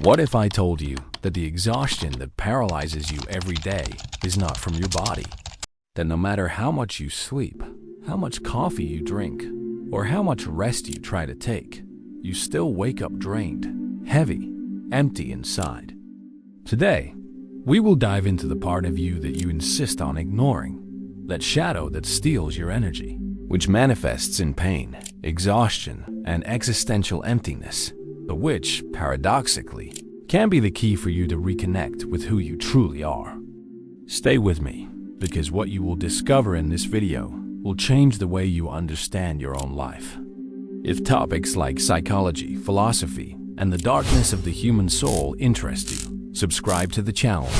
What if I told you that the exhaustion that paralyzes you every day is not from your body? That no matter how much you sleep, how much coffee you drink, or how much rest you try to take, you still wake up drained, heavy, empty inside. Today, we will dive into the part of you that you insist on ignoring, that shadow that steals your energy, which manifests in pain, exhaustion, and existential emptiness, but which, paradoxically, can be the key for you to reconnect with who you truly are. Stay with me, because what you will discover in this video will change the way you understand your own life. If topics like psychology, philosophy, and the darkness of the human soul interest you, subscribe to the channel.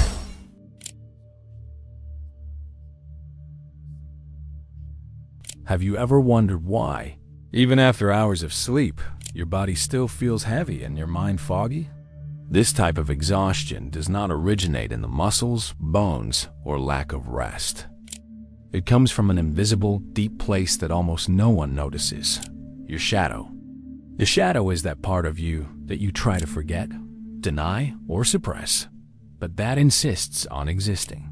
Have you ever wondered why, even after hours of sleep, your body still feels heavy and your mind foggy? This type of exhaustion does not originate in the muscles, bones, or lack of rest. It comes from an invisible, deep place that almost no one notices: your shadow. The shadow is that part of you that you try to forget, deny, or suppress, but that insists on existing.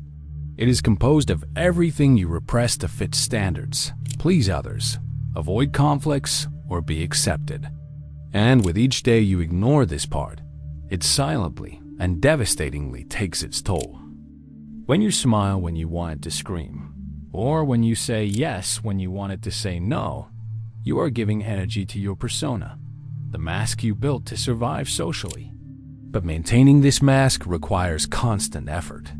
It is composed of everything you repress to fit standards, please others, avoid conflicts, or be accepted. And with each day you ignore this part, it silently and devastatingly takes its toll. When you smile when you wanted to scream, or when you say yes when you wanted to say no, you are giving energy to your persona, the mask you built to survive socially. But maintaining this mask requires constant effort.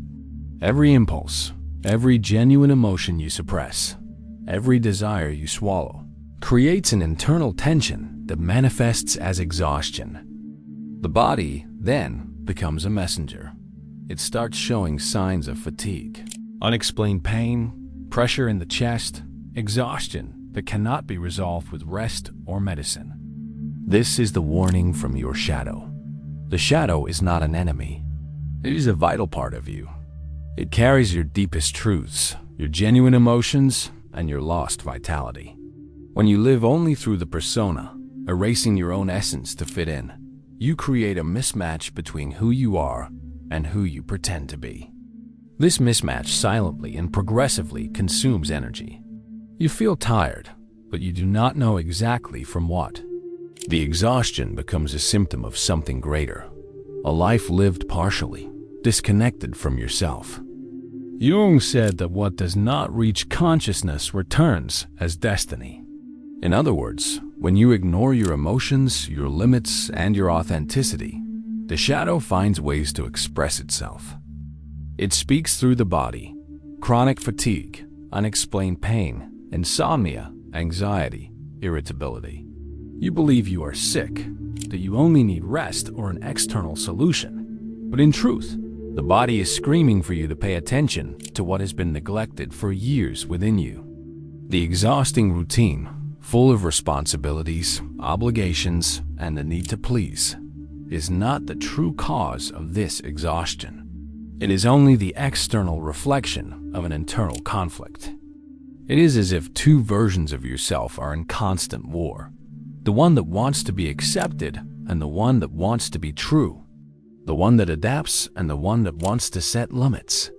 Every impulse, every genuine emotion you suppress, every desire you swallow, creates an internal tension that manifests as exhaustion. The body, then, becomes a messenger. It starts showing signs of fatigue, unexplained pain, pressure in the chest, exhaustion that cannot be resolved with rest or medicine. This is the warning from your shadow. The shadow is not an enemy. It is a vital part of you. It carries your deepest truths, your genuine emotions, and your lost vitality. When you live only through the persona, erasing your own essence to fit in, you create a mismatch between who you are and who you pretend to be. This mismatch silently and progressively consumes energy. You feel tired, but you do not know exactly from what. The exhaustion becomes a symptom of something greater, a life lived partially, disconnected from yourself. Jung said that what does not reach consciousness returns as destiny. In other words, when you ignore your emotions, your limits, and your authenticity, the shadow finds ways to express itself. It speaks through the body: chronic fatigue, unexplained pain, insomnia, anxiety, irritability. You believe you are sick, that you only need rest or an external solution. But in truth, the body is screaming for you to pay attention to what has been neglected for years within you. The exhausting routine, full of responsibilities, obligations, and the need to please, is not the true cause of this exhaustion. It is only the external reflection of an internal conflict. It is as if two versions of yourself are in constant war. The one that wants to be accepted and the one that wants to be true. The one that adapts and the one that wants to set limits.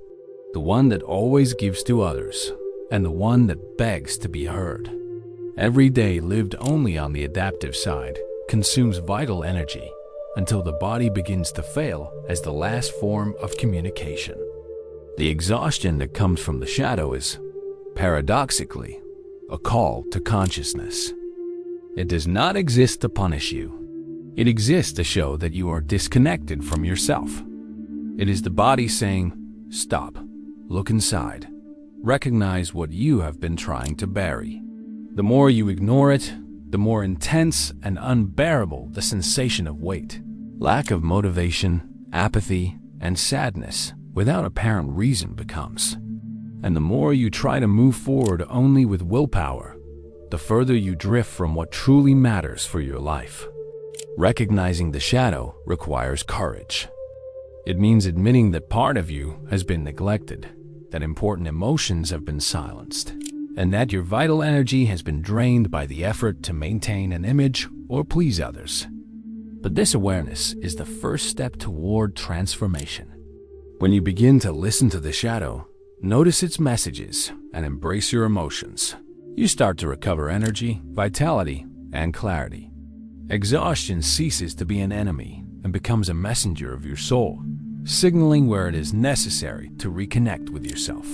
The one that always gives to others and the one that begs to be heard. Every day lived only on the adaptive side consumes vital energy until the body begins to fail as the last form of communication. The exhaustion that comes from the shadow is, paradoxically, a call to consciousness. It does not exist to punish you. It exists to show that you are disconnected from yourself. It is the body saying, stop, look inside, recognize what you have been trying to bury. The more you ignore it, the more intense and unbearable the sensation of weight, lack of motivation, apathy, and sadness without apparent reason becomes. And the more you try to move forward only with willpower, the further you drift from what truly matters for your life. Recognizing the shadow requires courage. It means admitting that part of you has been neglected, that important emotions have been silenced, and that your vital energy has been drained by the effort to maintain an image or please others. But this awareness is the first step toward transformation. When you begin to listen to the shadow, notice its messages, and embrace your emotions, you start to recover energy, vitality, and clarity. Exhaustion ceases to be an enemy and becomes a messenger of your soul, signaling where it is necessary to reconnect with yourself.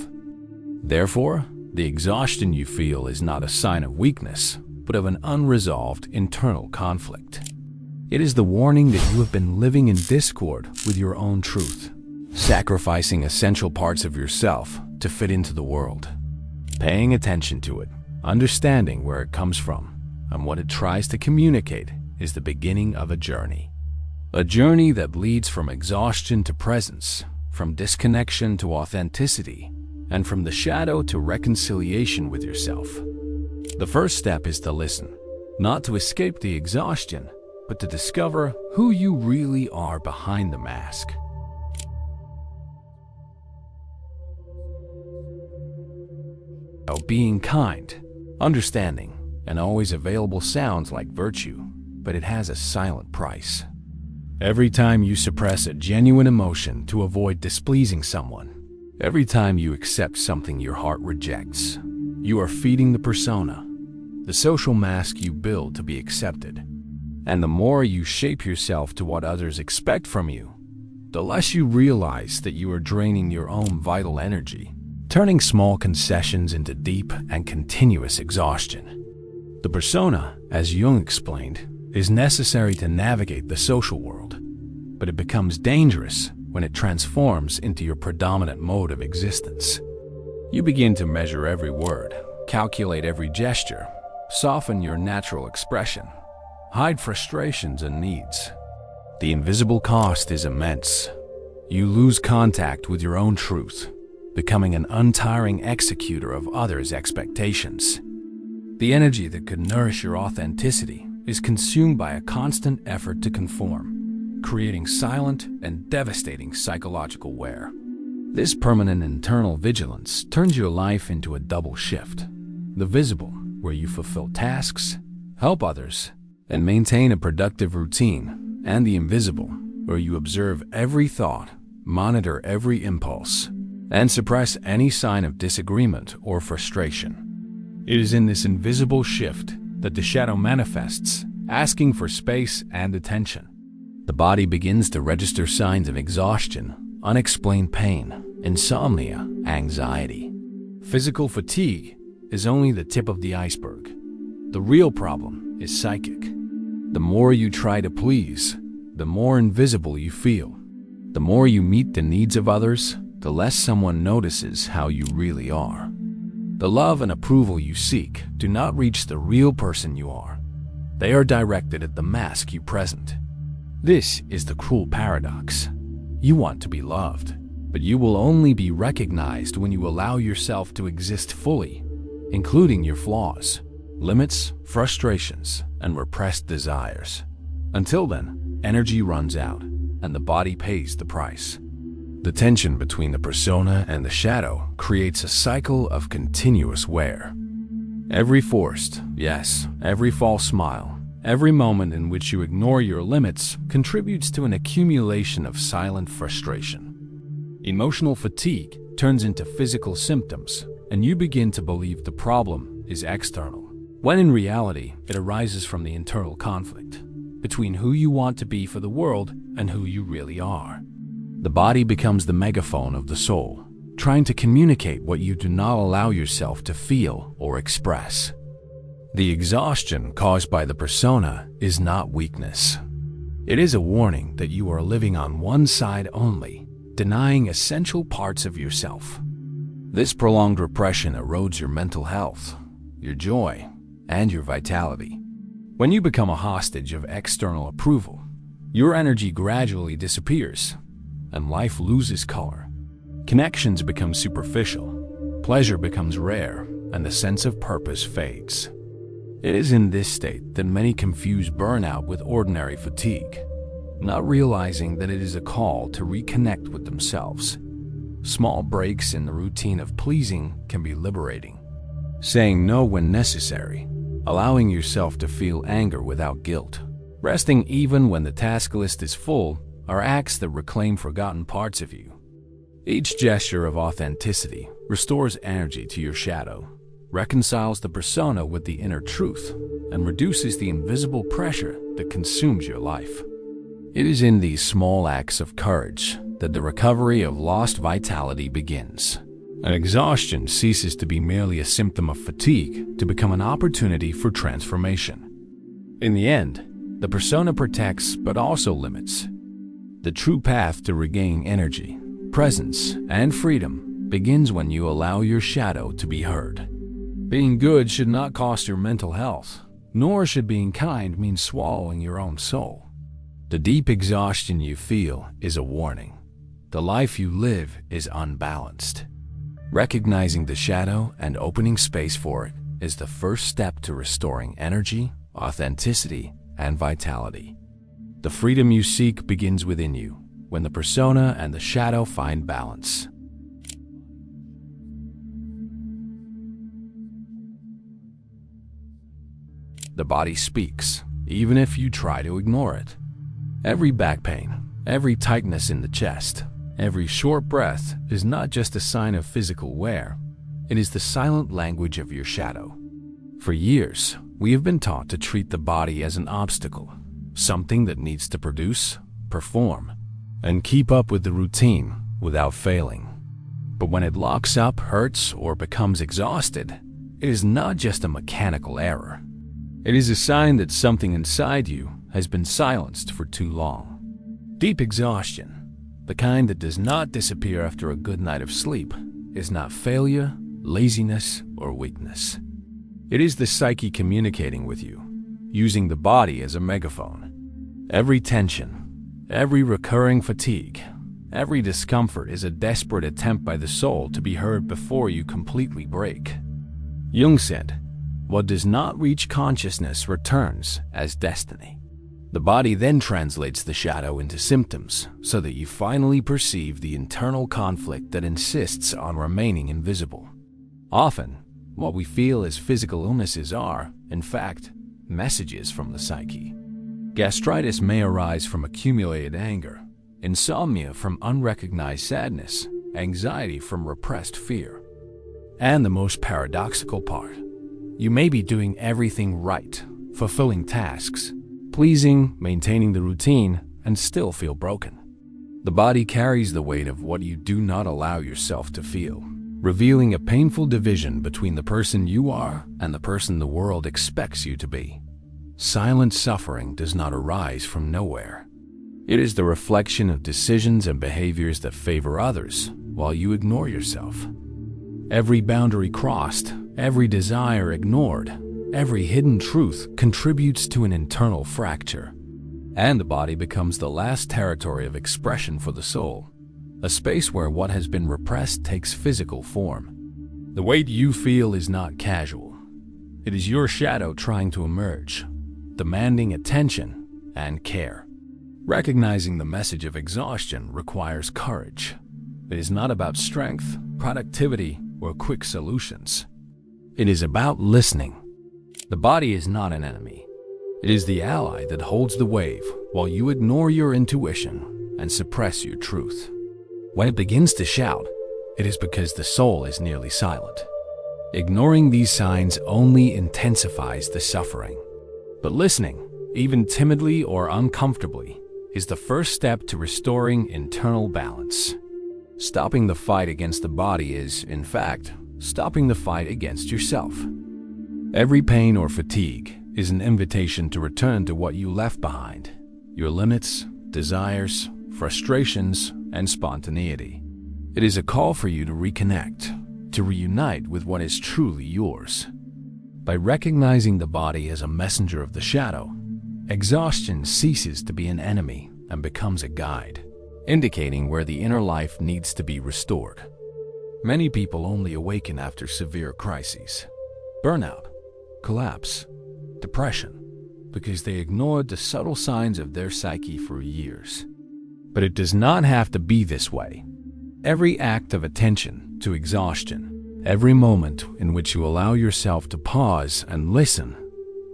Therefore, the exhaustion you feel is not a sign of weakness, but of an unresolved internal conflict. It is the warning that you have been living in discord with your own truth, sacrificing essential parts of yourself to fit into the world. Paying attention to it, understanding where it comes from, and what it tries to communicate is the beginning of a journey. A journey that leads from exhaustion to presence, from disconnection to authenticity, and from the shadow to reconciliation with yourself. The first step is to listen, not to escape the exhaustion, but to discover who you really are behind the mask. Being kind, understanding, and always available sounds like virtue, but it has a silent price. Every time you suppress a genuine emotion to avoid displeasing someone, every time you accept something your heart rejects, you are feeding the persona, the social mask you build to be accepted. And the more you shape yourself to what others expect from you, the less you realize that you are draining your own vital energy, turning small concessions into deep and continuous exhaustion. The persona, as Jung explained, is necessary to navigate the social world, but it becomes dangerous when it transforms into your predominant mode of existence. You begin to measure every word, calculate every gesture, soften your natural expression, hide frustrations and needs. The invisible cost is immense. You lose contact with your own truth, becoming an untiring executor of others' expectations. The energy that could nourish your authenticity is consumed by a constant effort to conform, creating silent and devastating psychological wear. This permanent internal vigilance turns your life into a double shift: the visible, where you fulfill tasks, help others, and maintain a productive routine, and the invisible, where you observe every thought, monitor every impulse, and suppress any sign of disagreement or frustration. It is in this invisible shift that the shadow manifests, asking for space and attention. The body begins to register signs of exhaustion, unexplained pain, insomnia, anxiety. Physical fatigue is only the tip of the iceberg. The real problem is psychic. The more you try to please, the more invisible you feel. The more you meet the needs of others, the less someone notices how you really are. The love and approval you seek do not reach the real person you are. They are directed at the mask you present. This is the cruel paradox. You want to be loved, but you will only be recognized when you allow yourself to exist fully, including your flaws, limits, frustrations, and repressed desires. Until then, energy runs out, and the body pays the price. The tension between the persona and the shadow creates a cycle of continuous wear. Every forced, yes, every false smile, every moment in which you ignore your limits contributes to an accumulation of silent frustration. Emotional fatigue turns into physical symptoms, and you begin to believe the problem is external, when in reality it arises from the internal conflict between who you want to be for the world and who you really are. The body becomes the megaphone of the soul, trying to communicate what you do not allow yourself to feel or express. The exhaustion caused by the persona is not weakness. It is a warning that you are living on one side only, denying essential parts of yourself. This prolonged repression erodes your mental health, your joy, and your vitality. When you become a hostage of external approval, your energy gradually disappears, and life loses color. Connections become superficial, pleasure becomes rare, and the sense of purpose fades. It is in this state that many confuse burnout with ordinary fatigue, not realizing that it is a call to reconnect with themselves. Small breaks in the routine of pleasing can be liberating. Saying no when necessary, allowing yourself to feel anger without guilt, Resting even when the task list is full are acts that reclaim forgotten parts of you. Each gesture of authenticity restores energy to your shadow, reconciles the persona with the inner truth, and reduces the invisible pressure that consumes your life. It is in these small acts of courage that the recovery of lost vitality begins. And exhaustion ceases to be merely a symptom of fatigue to become an opportunity for transformation. In the end, the persona protects but also limits. The true path to regaining energy, presence, and freedom begins when you allow your shadow to be heard. Being good should not cost your mental health, nor should being kind mean swallowing your own soul. The deep exhaustion you feel is a warning. The life you live is unbalanced. Recognizing the shadow and opening space for it is the first step to restoring energy, authenticity, and vitality. The freedom you seek begins within you, when the persona and the shadow find balance. The body speaks, even if you try to ignore it. Every back pain, every tightness in the chest, every short breath is not just a sign of physical wear. It is the silent language of your shadow. For years, we have been taught to treat the body as an obstacle, something that needs to produce, perform, and keep up with the routine without failing. But when it locks up, hurts, or becomes exhausted, it is not just a mechanical error. It is a sign that something inside you has been silenced for too long. Deep exhaustion, the kind that does not disappear after a good night of sleep, is not failure, laziness, or weakness. It is the psyche communicating with you, using the body as a megaphone. Every tension, every recurring fatigue, every discomfort is a desperate attempt by the soul to be heard before you completely break. Jung said, "What does not reach consciousness returns as destiny." The body then translates the shadow into symptoms so that you finally perceive the internal conflict that insists on remaining invisible. Often, what we feel as physical illnesses are, in fact, messages from the psyche. Gastritis may arise from accumulated anger, insomnia from unrecognized sadness, anxiety from repressed fear. And the most paradoxical part, you may be doing everything right, fulfilling tasks, pleasing, maintaining the routine, and still feel broken. The body carries the weight of what you do not allow yourself to feel, revealing a painful division between the person you are and the person the world expects you to be. Silent suffering does not arise from nowhere. It is the reflection of decisions and behaviors that favor others while you ignore yourself. Every boundary crossed, every desire ignored, every hidden truth contributes to an internal fracture. And the body becomes the last territory of expression for the soul, a space where what has been repressed takes physical form. The weight you feel is not casual. It is your shadow trying to emerge, demanding attention and care. Recognizing the message of exhaustion requires courage. It is not about strength, productivity, or quick solutions. It is about listening. The body is not an enemy. It is the ally that holds the wave while you ignore your intuition and suppress your truth. When it begins to shout, it is because the soul is nearly silent. Ignoring these signs only intensifies the suffering. But listening, even timidly or uncomfortably, is the first step to restoring internal balance. Stopping the fight against the body is, in fact, stopping the fight against yourself. Every pain or fatigue is an invitation to return to what you left behind: your limits, desires, frustrations, and spontaneity. It is a call for you to reconnect, to reunite with what is truly yours. By recognizing the body as a messenger of the shadow, exhaustion ceases to be an enemy and becomes a guide, indicating where the inner life needs to be restored. Many people only awaken after severe crises, burnout, collapse, depression, because they ignored the subtle signs of their psyche for years. But it does not have to be this way. Every act of attention to exhaustion, every moment in which you allow yourself to pause and listen,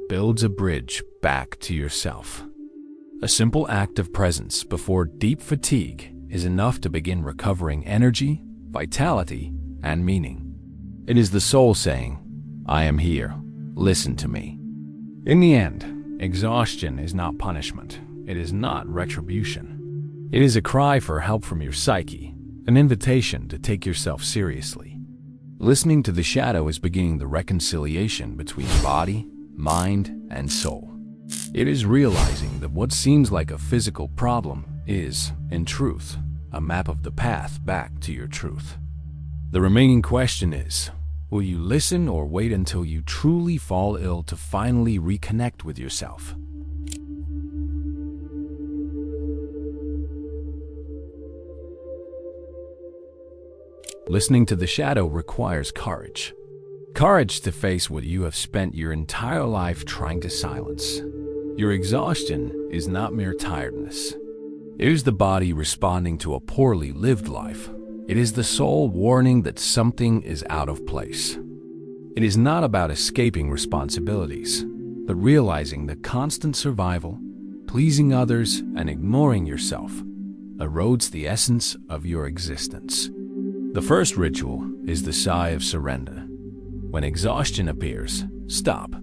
builds a bridge back to yourself. A simple act of presence before deep fatigue is enough to begin recovering energy, vitality, and meaning. It is the soul saying, "I am here. Listen to me." In the end, exhaustion is not punishment. It is not retribution. It is a cry for help from your psyche, an invitation to take yourself seriously. Listening to the shadow is beginning the reconciliation between body, mind, and soul. It is realizing that what seems like a physical problem is, in truth, a map of the path back to your truth. The remaining question is, will you listen or wait until you truly fall ill to finally reconnect with yourself? Listening to the shadow requires courage. Courage to face what you have spent your entire life trying to silence. Your exhaustion is not mere tiredness. It is the body responding to a poorly lived life. It is the soul warning that something is out of place. It is not about escaping responsibilities, but realizing that constant survival, pleasing others, and ignoring yourself erodes the essence of your existence. The first ritual is the sigh of surrender. When exhaustion appears, stop.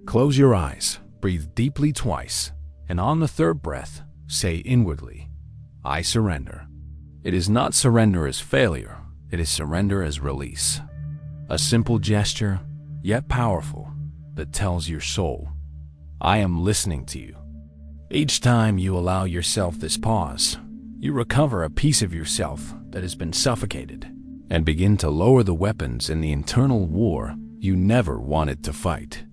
Close your eyes, breathe deeply twice, and on the third breath, say inwardly, "I surrender." It is not surrender as failure, it is surrender as release. A simple gesture, yet powerful, that tells your soul, "I am listening to you." Each time you allow yourself this pause, you recover a piece of yourself that has been suffocated and begin to lower the weapons in the internal war you never wanted to fight.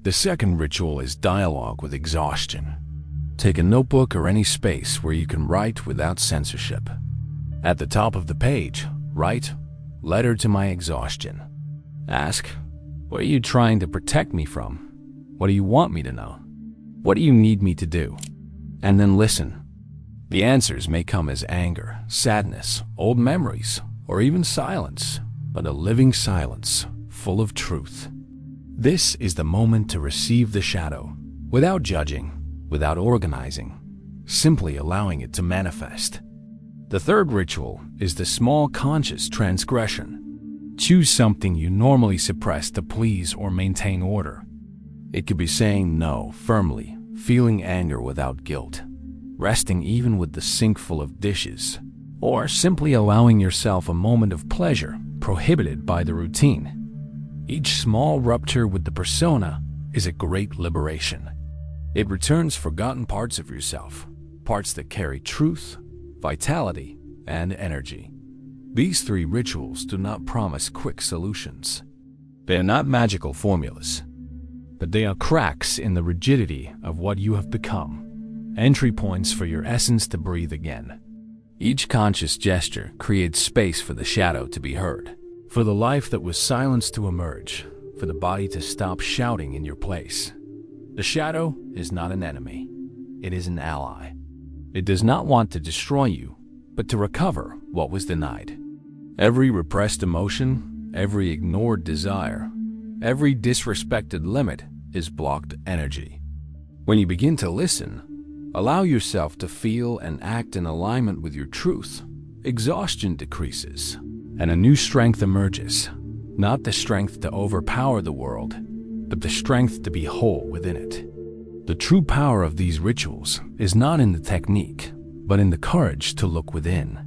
The second ritual is dialogue with exhaustion. Take a notebook or any space where you can write without censorship. At the top of the page, write, "Letter to my exhaustion." Ask, what are you trying to protect me from? What do you want me to know? What do you need me to do? And then listen. The answers may come as anger, sadness, old memories, or even silence, but a living silence full of truth. This is the moment to receive the shadow, without judging, without organizing, simply allowing it to manifest. The third ritual is the small conscious transgression. Choose something you normally suppress to please or maintain order. It could be saying no firmly, feeling anger without guilt, resting even with the sink full of dishes, or simply allowing yourself a moment of pleasure prohibited by the routine. Each small rupture with the persona is a great liberation. It returns forgotten parts of yourself, parts that carry truth, vitality, and energy. These three rituals do not promise quick solutions. They are not magical formulas, but they are cracks in the rigidity of what you have become, entry points for your essence to breathe again. Each conscious gesture creates space for the shadow to be heard, for the life that was silenced to emerge, for the body to stop shouting in your place. The shadow is not an enemy. It is an ally. It does not want to destroy you, but to recover what was denied. Every repressed emotion, every ignored desire, every disrespected limit is blocked energy. When you begin to listen, allow yourself to feel and act in alignment with your truth. Exhaustion decreases, and a new strength emerges. Not the strength to overpower the world, but the strength to be whole within it. The true power of these rituals is not in the technique, but in the courage to look within.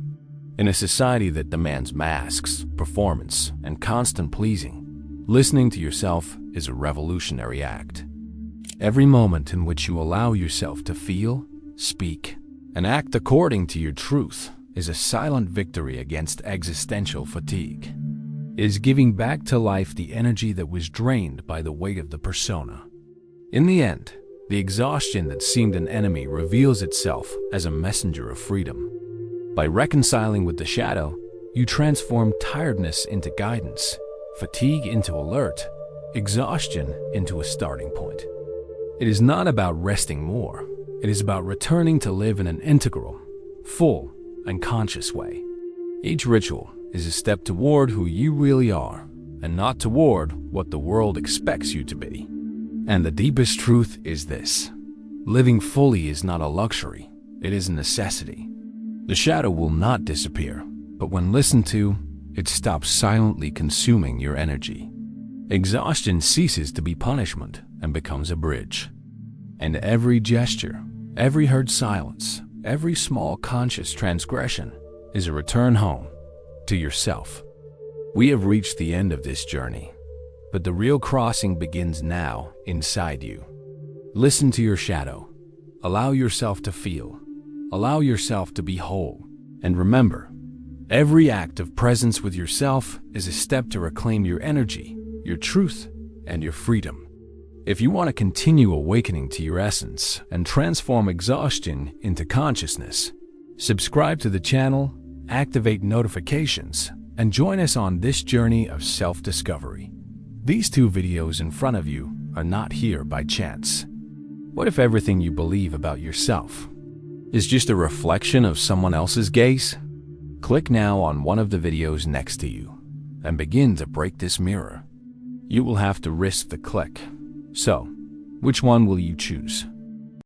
In a society that demands masks, performance, and constant pleasing, listening to yourself is a revolutionary act. Every moment in which you allow yourself to feel, speak, and act according to your truth is a silent victory against existential fatigue. It is giving back to life the energy that was drained by the weight of the persona. In the end, the exhaustion that seemed an enemy reveals itself as a messenger of freedom. By reconciling with the shadow, you transform tiredness into guidance, fatigue into alert, exhaustion into a starting point. It is not about resting more. It is about returning to live in an integral, full, and conscious way. Each ritual is a step toward who you really are, and not toward what the world expects you to be. And the deepest truth is this: Living fully is not a luxury, it is a necessity. The shadow will not disappear, but when listened to, it stops silently consuming your energy. Exhaustion ceases to be punishment and becomes a bridge. And every gesture, every heard silence, every small conscious transgression is a return home to yourself. We have reached the end of this journey, but the real crossing begins now inside you. Listen to your shadow. Allow yourself to feel. Allow yourself to be whole. And remember, every act of presence with yourself is a step to reclaim your energy, your truth, and your freedom. If you want to continue awakening to your essence and transform exhaustion into consciousness, subscribe to the channel, activate notifications, and join us on this journey of self-discovery. These 2 videos in front of you are not here by chance. What if everything you believe about yourself is just a reflection of someone else's gaze? Click now on one of the videos next to you and begin to break this mirror. You will have to risk the click. So, which one will you choose?